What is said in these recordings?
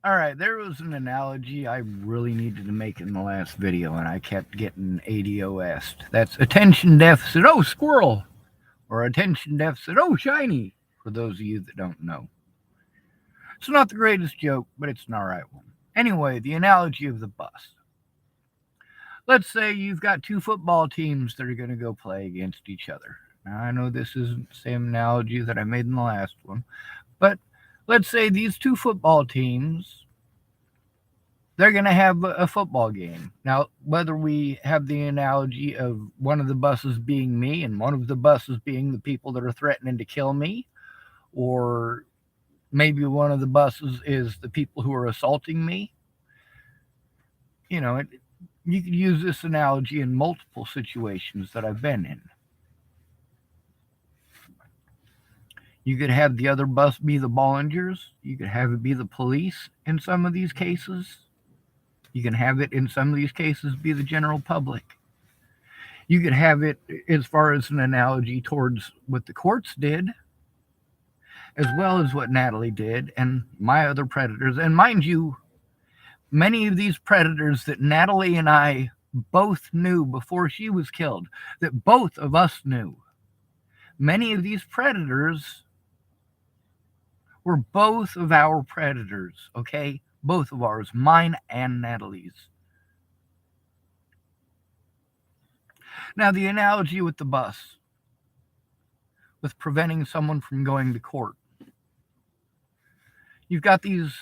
All right, there was an analogy I really needed to make in the last video, and I kept getting ADOS. That's attention deficit, oh, squirrel, or attention deficit, oh, shiny, for those of you that don't know. It's not the greatest joke, but it's an alright one. Anyway, the analogy of the bus. Let's say you've got two football teams that are going to go play against each other. Now, I know this isn't the same analogy that I made in the last one, but let's say these two football teams, they're going to have a football game. Now, whether we have the analogy of one of the buses being me and one of the buses being the people that are threatening to kill me, or maybe one of the buses is the people who are assaulting me, you could use this analogy in multiple situations that I've been in. You could have the other bus be the Bollingers. You could have it be the police in some of these cases. You can have it in some of these cases be the general public. You could have it as far as an analogy towards what the courts did, as well as what Natalie did and my other predators. And mind you, many of these predators that Natalie and I both knew before she was killed, that both of us knew, many of these predators were both of our predators, okay? Both of ours, mine and Natalie's. Now, the analogy with the bus, with preventing someone from going to court. You've got these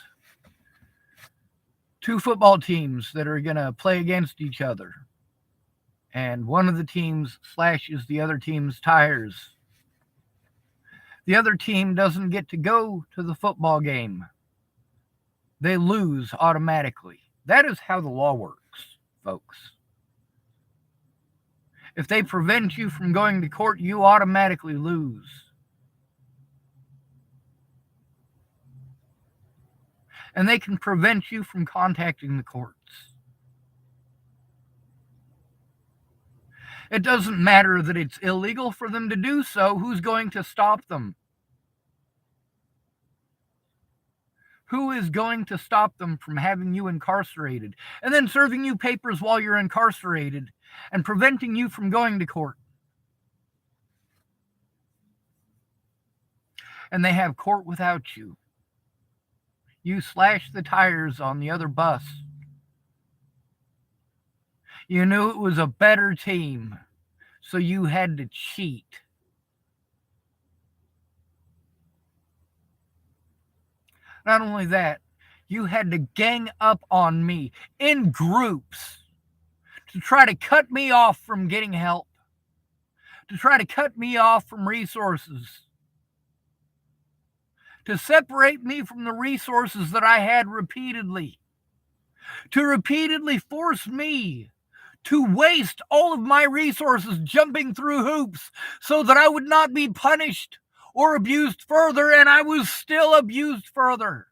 two football teams that are going to play against each other, and one of the teams slashes the other team's tires. The other team doesn't get to go to the football game. They lose automatically. That is how the law works, folks. If they prevent you from going to court, you automatically lose. And they can prevent you from contacting the courts. It doesn't matter that it's illegal for them to do so. Who's going to stop them? Who is going to stop them from having you incarcerated and then serving you papers while you're incarcerated and preventing you from going to court? And they have court without you. You slashed the tires on the other bus. You knew it was a better team, so you had to cheat. Not only that, you had to gang up on me in groups to try to cut me off from getting help, to try to cut me off from resources, to separate me from the resources that I had repeatedly, to repeatedly force me to waste all of my resources jumping through hoops so that I would not be punished or abused further, and I was still abused further.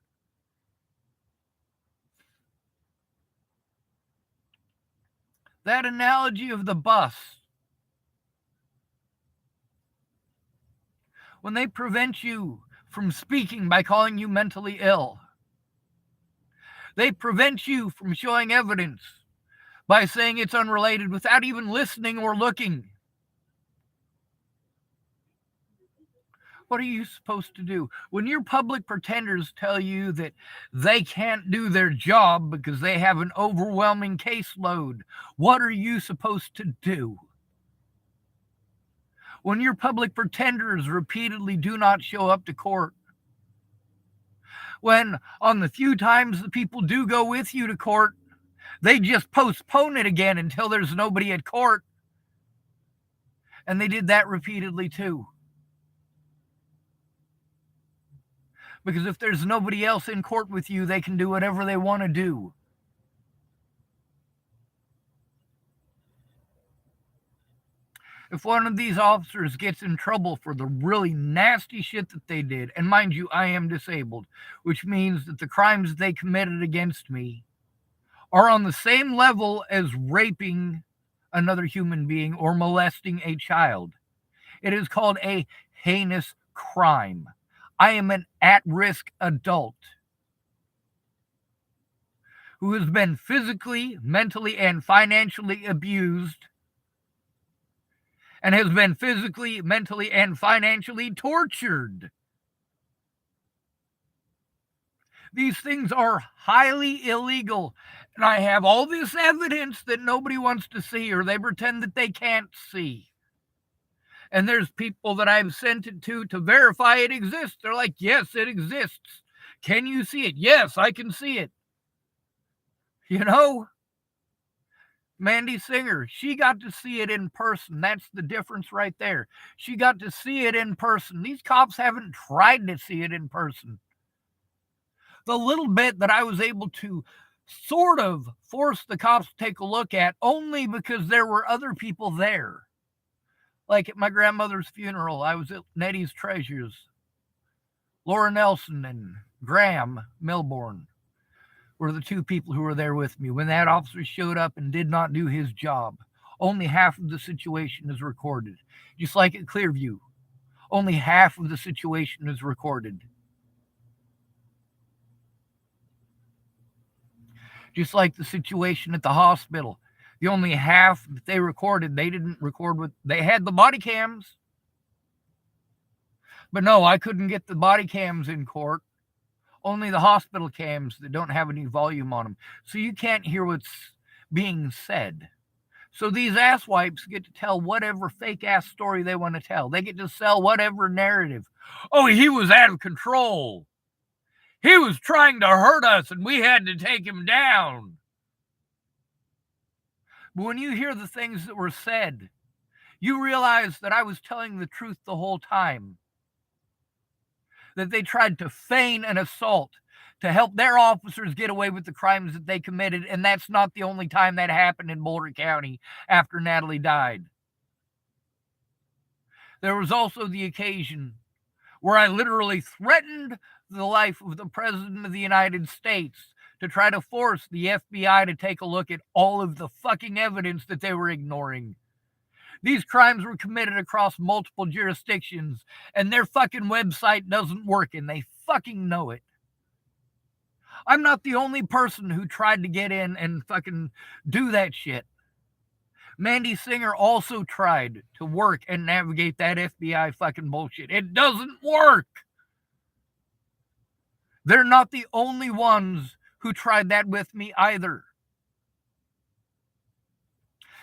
That analogy of the bus, when they prevent you from speaking by calling you mentally ill, they prevent you from showing evidence by saying it's unrelated without even listening or looking. What are you supposed to do? When your public pretenders tell you that they can't do their job because they have an overwhelming caseload, what are you supposed to do? When your public pretenders repeatedly do not show up to court, when on the few times the people do go with you to court, they just postpone it again until there's nobody at court. And they did that repeatedly too. Because if there's nobody else in court with you, they can do whatever they want to do. If one of these officers gets in trouble for the really nasty shit that they did, and mind you, I am disabled, which means that the crimes they committed against me are on the same level as raping another human being or molesting a child. It is called a heinous crime. I am an at-risk adult. who has been physically, mentally, and financially abused, and has been physically, mentally, and financially tortured. These things are highly illegal. And I have all this evidence that nobody wants to see, or they pretend that they can't see. And there's people that I've sent it to verify it exists. They're like, yes, it exists. Can you see it? Yes, I can see it. You know, Mandy Singer, she got to see it in person. That's the difference right there. She got to see it in person. These cops haven't tried to see it in person. The little bit that I was able to sort of force the cops to take a look at, only because there were other people there. Like at my grandmother's funeral, I was at Nettie's Treasures. Laura Nelson and Graham Milbourne were the two people who were there with me. When that officer showed up and did not do his job, only half of the situation is recorded. Just like at Clearview, only half of the situation is recorded. Just like the situation at the hospital, the only half that they recorded, they didn't record with, they had the body cams. But no, I couldn't get the body cams in court. Only the hospital cams that don't have any volume on them. So you can't hear what's being said. So these asswipes get to tell whatever fake ass story they want to tell. They get to sell whatever narrative. Oh, he was out of control. He was trying to hurt us and we had to take him down. But when you hear the things that were said, you realize that I was telling the truth the whole time. That they tried to feign an assault to help their officers get away with the crimes that they committed. And that's not the only time that happened in Boulder County after Natalie died. There was also the occasion where I literally threatened the life of the President of the United States to try to force the FBI to take a look at all of the fucking evidence that they were ignoring. These crimes were committed across multiple jurisdictions, and their fucking website doesn't work, and they fucking know it. I'm not the only person who tried to get in and fucking do that shit. Mandy Singer also tried to work and navigate that FBI fucking bullshit. It doesn't work. They're not the only ones who tried that with me either.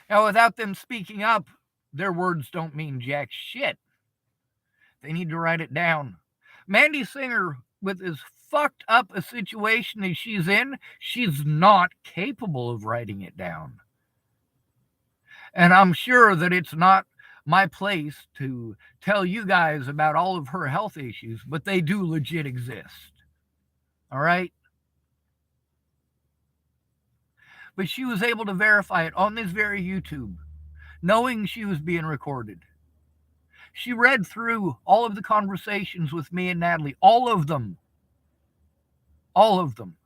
Now, without them speaking up, their words don't mean jack shit. They need to write it down. Mandy Singer, with as fucked up a situation as she's in, she's not capable of writing it down. And I'm sure that it's not my place to tell you guys about all of her health issues, but they do legit exist. All right? But she was able to verify it on this very YouTube, knowing she was being recorded. She read through all of the conversations with me and Natalie, all of them. All of them.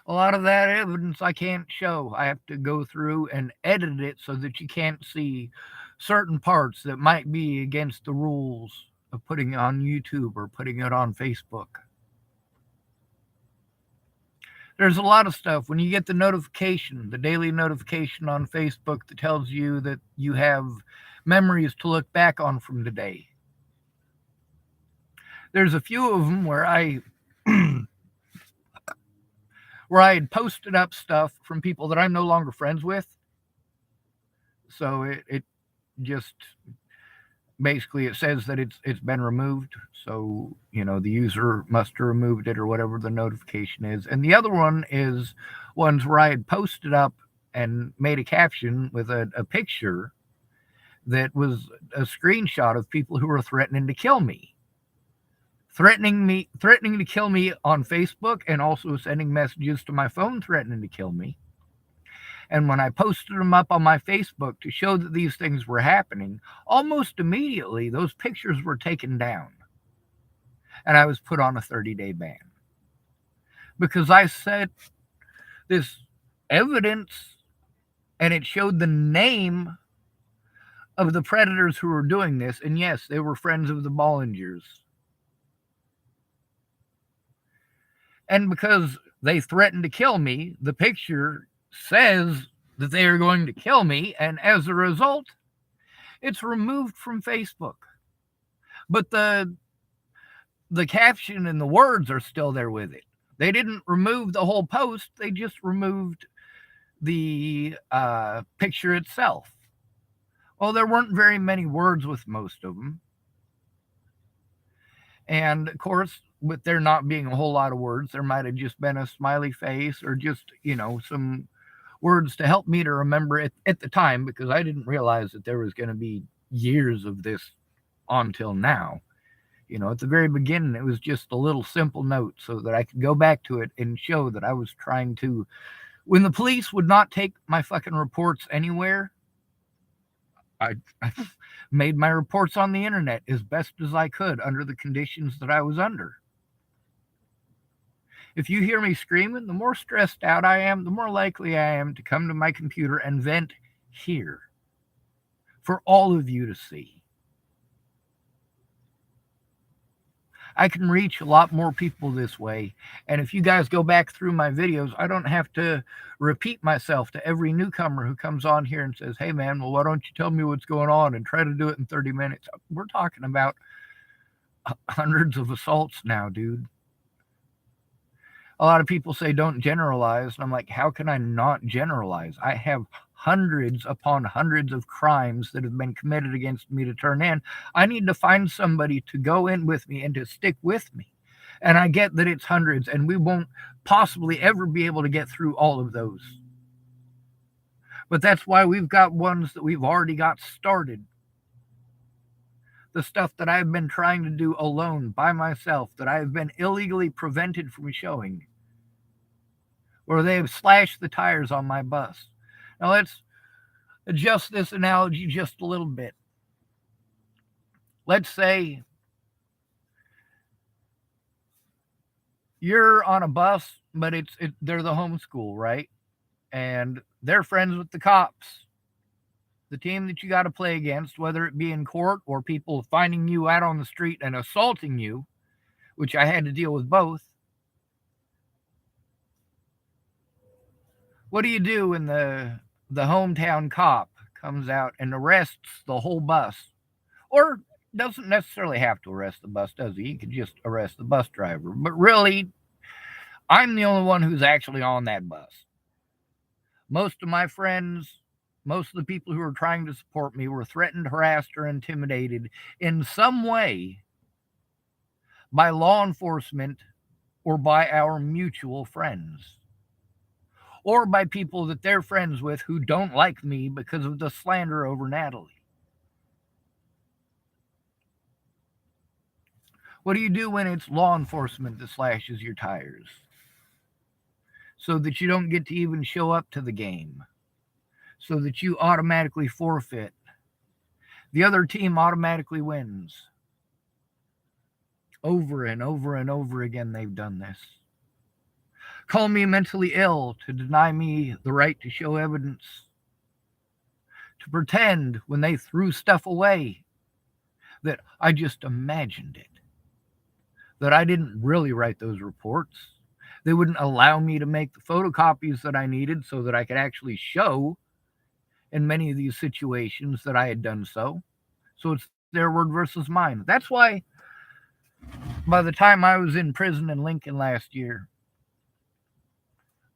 A lot of that evidence I can't show. I have to go through and edit it so that you can't see certain parts that might be against the rules of putting it on YouTube or putting it on Facebook. There's a lot of stuff. When you get the notification, the daily notification on Facebook that tells you that you have memories to look back on from today. There's a few of them where I had posted up stuff from people that I'm no longer friends with. So it just basically it says that it's been removed. So, the user must have removed it or whatever the notification is. And the other one is ones where I had posted up and made a caption with a picture that was a screenshot of people who were threatening to kill me. Threatening to kill me on Facebook, and also sending messages to my phone threatening to kill me. And when I posted them up on my Facebook to show that these things were happening, almost immediately those pictures were taken down. And I was put on a 30-day ban. Because I said this evidence, and it showed the name of the predators who were doing this, and yes, they were friends of the Bollingers. And because they threatened to kill me, the picture says that they are going to kill me, and as a result, it's removed from Facebook. But the caption and the words are still there with it. They didn't remove the whole post, they just removed the picture itself. Well, there weren't very many words with most of them. And of course, with there not being a whole lot of words, there might have just been a smiley face or just, some words to help me to remember it at the time, because I didn't realize that there was going to be years of this until now. At the very beginning, it was just a little simple note so that I could go back to it and show that I was trying to, when the police would not take my fucking reports anywhere, I made my reports on the internet as best as I could under the conditions that I was under. If you hear me screaming, the more stressed out I am, the more likely I am to come to my computer and vent here for all of you to see. I can reach a lot more people this way. And if you guys go back through my videos, I don't have to repeat myself to every newcomer who comes on here and says, hey man, well, why don't you tell me what's going on and try to do it in 30 minutes? We're talking about hundreds of assaults now, dude. A lot of people say don't generalize. And I'm like, how can I not generalize? I have hundreds upon hundreds of crimes that have been committed against me to turn in. I need to find somebody to go in with me and to stick with me. And I get that it's hundreds, and we won't possibly ever be able to get through all of those. But that's why we've got ones that we've already got started. The stuff that I've been trying to do alone, by myself, that I've been illegally prevented from showing, or they have slashed the tires on my bus. Now let's adjust this analogy just a little bit. Let's say you're on a bus, but they're the homeschool, right? And they're friends with the cops. The team that you got to play against, whether it be in court or people finding you out on the street and assaulting you, which I had to deal with both. What do you do when the hometown cop comes out and arrests the whole bus? Or doesn't necessarily have to arrest the bus, does he? He could just arrest the bus driver. But really, I'm the only one who's actually on that bus. Most of my friends, most of the people who were trying to support me were threatened, harassed, or intimidated in some way by law enforcement or by our mutual friends, or by people that they're friends with who don't like me because of the slander over Natalie. What do you do when it's law enforcement that slashes your tires? So that you don't get to even show up to the game. So that you automatically forfeit. The other team automatically wins. Over and over and over again, they've done this. Call me mentally ill to deny me the right to show evidence. To pretend when they threw stuff away that I just imagined it. That I didn't really write those reports. They wouldn't allow me to make the photocopies that I needed so that I could actually show in many of these situations that I had done so. So it's their word versus mine. That's why by the time I was in prison in Lincoln last year,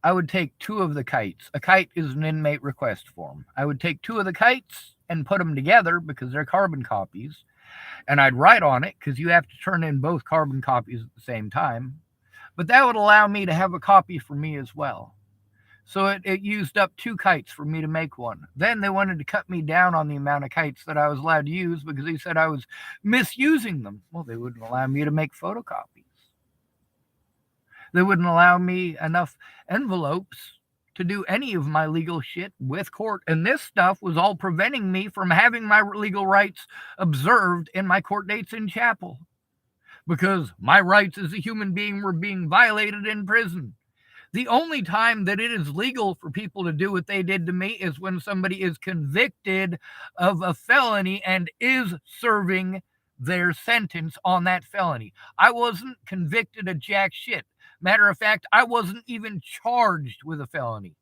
I would take 2 of the kites. A kite is an inmate request form. I would take 2 of the kites and put them together because they're carbon copies. And I'd write on it because you have to turn in both carbon copies at the same time. But that would allow me to have a copy for me as well. So it used up 2 kites for me to make one. Then they wanted to cut me down on the amount of kites that I was allowed to use because they said I was misusing them. Well, they wouldn't allow me to make photocopies. They wouldn't allow me enough envelopes to do any of my legal shit with court. And this stuff was all preventing me from having my legal rights observed in my court dates in chapel. Because my rights as a human being were being violated in prison. The only time that it is legal for people to do what they did to me is when somebody is convicted of a felony and is serving their sentence on that felony. I wasn't convicted of jack shit. Matter of fact, I wasn't even charged with a felony.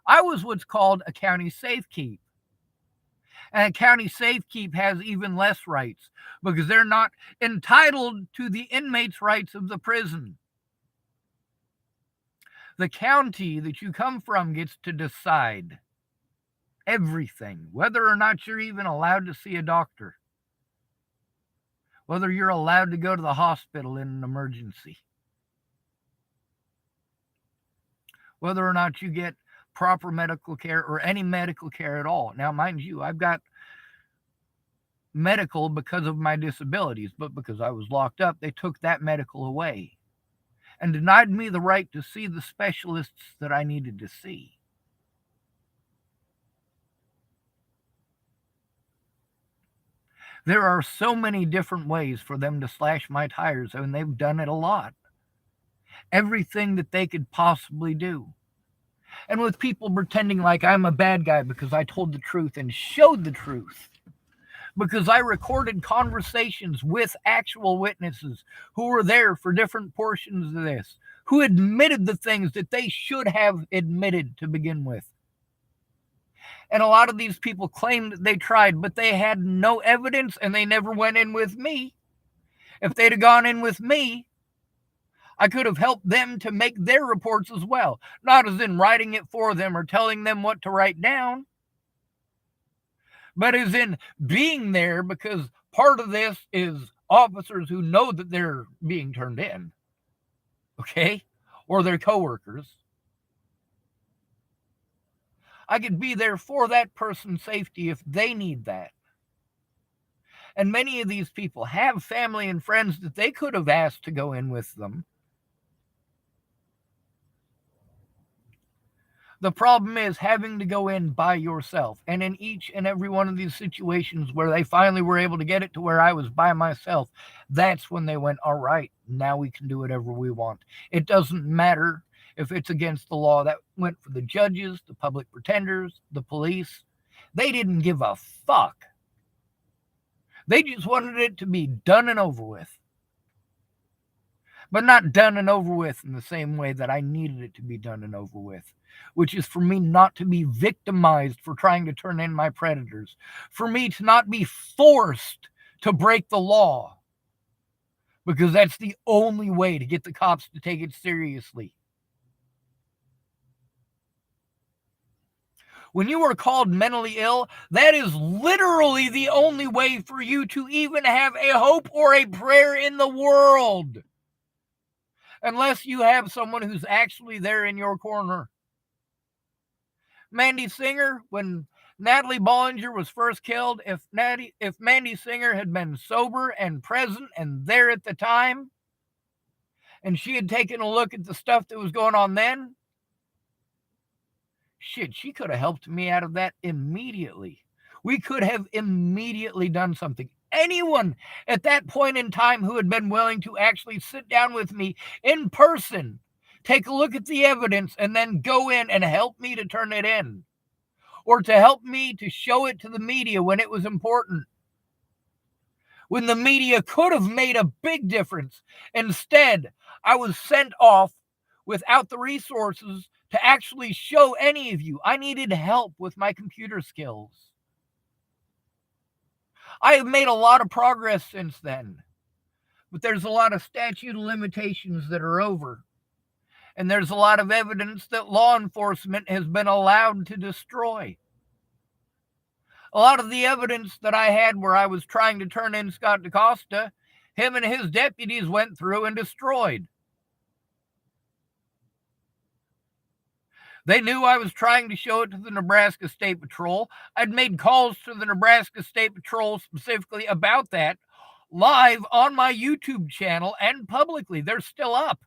I was what's called a county safekeep. And a county safekeep has even less rights because they're not entitled to the inmates' rights of the prison. The county that you come from gets to decide everything, whether or not you're even allowed to see a doctor, whether you're allowed to go to the hospital in an emergency, whether or not you get proper medical care or any medical care at all. Now, mind you, I've got medical because of my disabilities, but because I was locked up, they took that medical away and denied me the right to see the specialists that I needed to see. There are so many different ways for them to slash my tires, and they've done it a lot. Everything that they could possibly do. And with people pretending like I'm a bad guy because I told the truth and showed the truth. Because I recorded conversations with actual witnesses who were there for different portions of this, who admitted the things that they should have admitted to begin with. And a lot of these people claimed that they tried, but they had no evidence and they never went in with me. If they'd have gone in with me, I could have helped them to make their reports as well. Not as in writing it for them or telling them what to write down, but as in being there, because part of this is officers who know that they're being turned in, okay, or their coworkers. I could be there for that person's safety if they need that. And many of these people have family and friends that they could have asked to go in with them. The problem is having to go in by yourself. And in each and every one of these situations where they finally were able to get it to where I was by myself, that's when they went, all right, now we can do whatever we want. It doesn't matter if it's against the law. That went for the judges, the public pretenders, the police. They didn't give a fuck. They just wanted it to be done and over with. But not done and over with in the same way that I needed it to be done and over with, which is for me not to be victimized for trying to turn in my predators, for me to not be forced to break the law, because that's the only way to get the cops to take it seriously. When you are called mentally ill, that is literally the only way for you to even have a hope or a prayer in the world. Unless you have someone who's actually there in your corner. Mandy Singer, when Natalie Bollinger was first killed, if Mandy Singer had been sober and present and there at the time, and she had taken a look at the stuff that was going on then, shit, she could have helped me out of that immediately. We could have immediately done something. Anyone at that point in time who had been willing to actually sit down with me in person, take a look at the evidence, and then go in and help me to turn it in, or to help me to show it to the media when it was important, when the media could have made a big difference. Instead, I was sent off without the resources to actually show any of you. I needed help with my computer skills. I have made a lot of progress since then, but there's a lot of statute of limitations that are over. And there's a lot of evidence that law enforcement has been allowed to destroy. A lot of the evidence that I had where I was trying to turn in Scott DaCosta, him and his deputies went through and destroyed. They knew I was trying to show it to the Nebraska State Patrol. I'd made calls to the Nebraska State Patrol specifically about that, live on my YouTube channel and publicly. They're still up.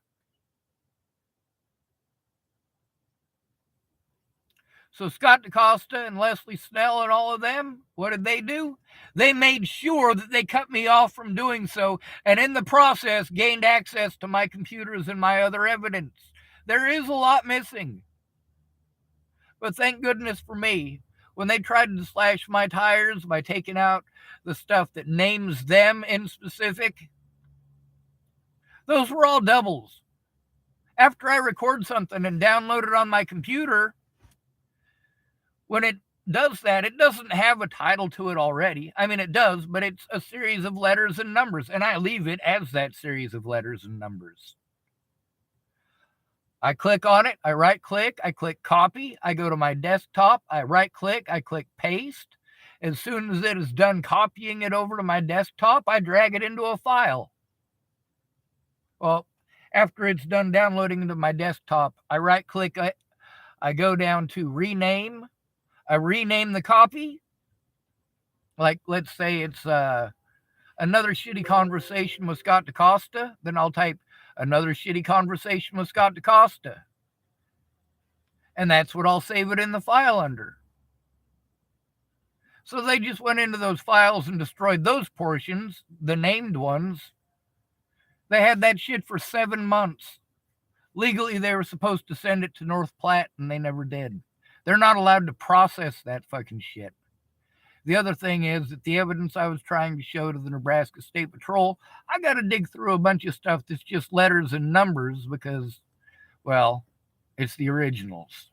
So Scott DaCosta and Leslie Snell and all of them, what did they do? They made sure that they cut me off from doing so, and in the process gained access to my computers and my other evidence. There is a lot missing. But thank goodness for me, when they tried to slash my tires by taking out the stuff that names them in specific, those were all doubles. After I record something and download it on my computer, when it does that, it doesn't have a title to it already. I mean, it does, but it's a series of letters and numbers, and I leave it as that series of letters and numbers. I click on it, I right click, I click copy, I go to my desktop, I right click, I click paste. As soon as it is done copying it over to my desktop, I drag it into a file. Well, after it's done downloading into my desktop, I right click it, I go down to rename, I rename the copy. Like, let's say it's another shitty conversation with Scott DaCosta, then I'll type another shitty conversation with Scott DaCosta. And that's what I'll save it in the file under. So they just went into those files and destroyed those portions, the named ones. They had that shit for 7 months. Legally, they were supposed to send it to North Platte, and they never did. They're not allowed to process that fucking shit. The other thing is that the evidence I was trying to show to the Nebraska State Patrol, I got to dig through a bunch of stuff that's just letters and numbers because, well, it's the originals.